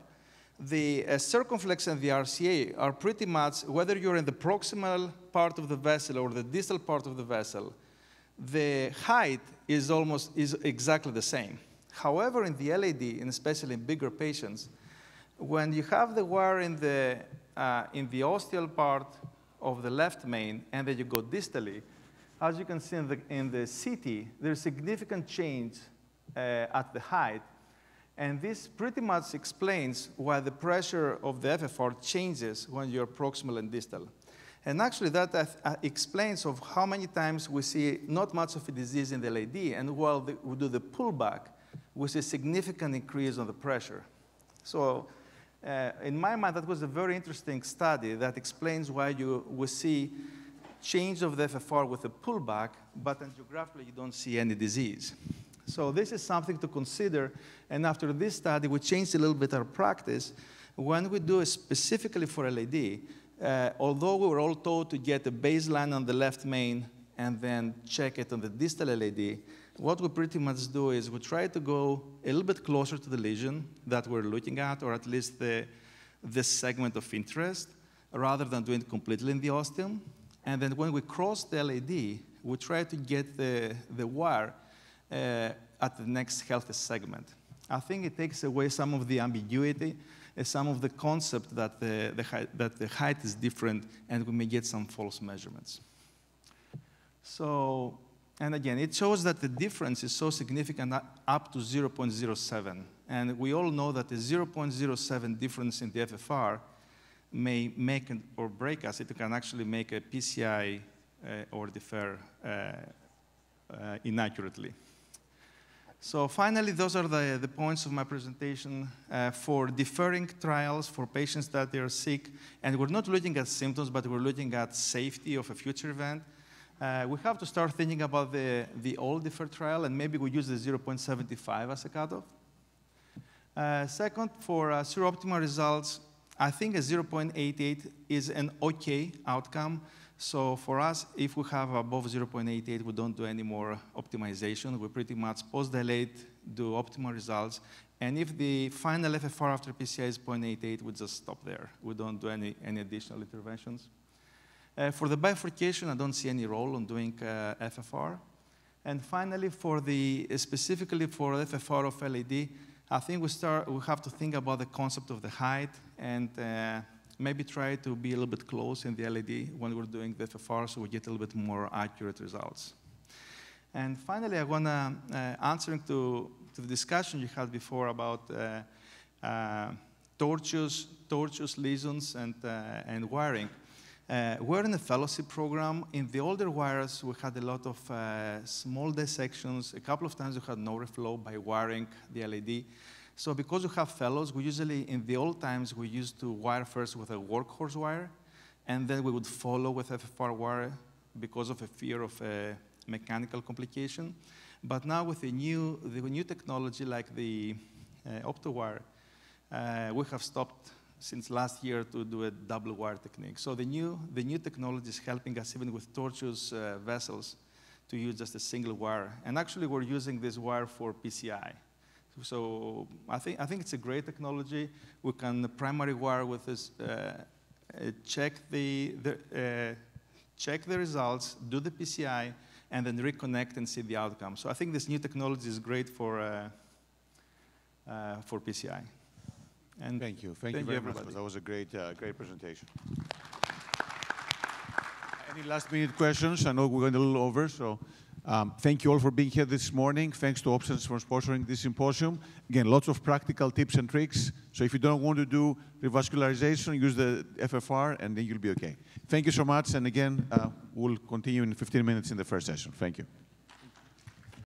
the circumflex and the RCA are pretty much, whether you're in the proximal part of the vessel or the distal part of the vessel, the height is exactly the same. However, in the LAD, and especially in bigger patients, when you have the wire in the ostial part of the left main and then you go distally, as you can see in the CT, there's significant change at the height. And this pretty much explains why the pressure of the FFR changes when you're proximal and distal. And actually, that explains of how many times we see not much of a disease in the LAD, and while we do the pullback, we see a significant increase on the pressure. So in my mind, that was a very interesting study that explains why we see change of the FFR with a pullback, but angiographically you don't see any disease. So this is something to consider, and after this study, we changed a little bit our practice. When we do it specifically for LAD, although we were all told to get a baseline on the left main and then check it on the distal LAD, what we pretty much do is we try to go a little bit closer to the lesion that we're looking at, or at least this segment of interest, rather than doing it completely in the ostium. And then when we cross the LAD, we try to get the wire at the next healthy segment. I think it takes away some of the ambiguity and some of the concept that the height is different, and we may get some false measurements. So, and again, it shows that the difference is so significant up to 0.07. And we all know that the 0.07 difference in the FFR may make or break us. It can actually make a PCI or defer inaccurately. So finally, those are the points of my presentation for deferring trials for patients that they are sick. And we're not looking at symptoms, but we're looking at safety of a future event. We have to start thinking about the old deferred trial, and maybe we use the 0.75 as a cutoff. Second, for suboptimal results, I think a 0.88 is an okay outcome. So for us, if we have above 0.88, we don't do any more optimization. We pretty much post-dilate, do optimal results. And if the final FFR after PCI is 0.88, we just stop there. We don't do any additional interventions. For the bifurcation, I don't see any role on doing FFR. And finally, specifically for FFR of LAD, I think we have to think about the concept of the height and maybe try to be a little bit close in the LAD when we're doing the FFR so we get a little bit more accurate results. And finally, I want to answering to the discussion you had before about tortuous lesions and wiring. We're in a fellowship program. In the older wires, we had a lot of small dissections. A couple of times we had no reflow by wiring the LAD. So because we have fellows, we usually, in the old times, we used to wire first with a workhorse wire, and then we would follow with FFR wire because of a fear of a mechanical complication. But now with the new technology like the OptoWire, we have stopped since last year to do a double wire technique. So the new technology is helping us even with tortuous vessels to use just a single wire. And actually, we're using this wire for PCI. So I think it's a great technology. We can primary wire with this, check the results, do the PCI, and then reconnect and see the outcome. So I think this new technology is great for PCI. And thank you very much. That was a great presentation. Any last-minute questions? I know we went a little over, so thank you all for being here this morning. Thanks to Options for sponsoring this symposium. Again, lots of practical tips and tricks. So if you don't want to do revascularization, use the FFR, and then you'll be okay. Thank you so much. And again, we'll continue in 15 minutes in the first session. Thank you.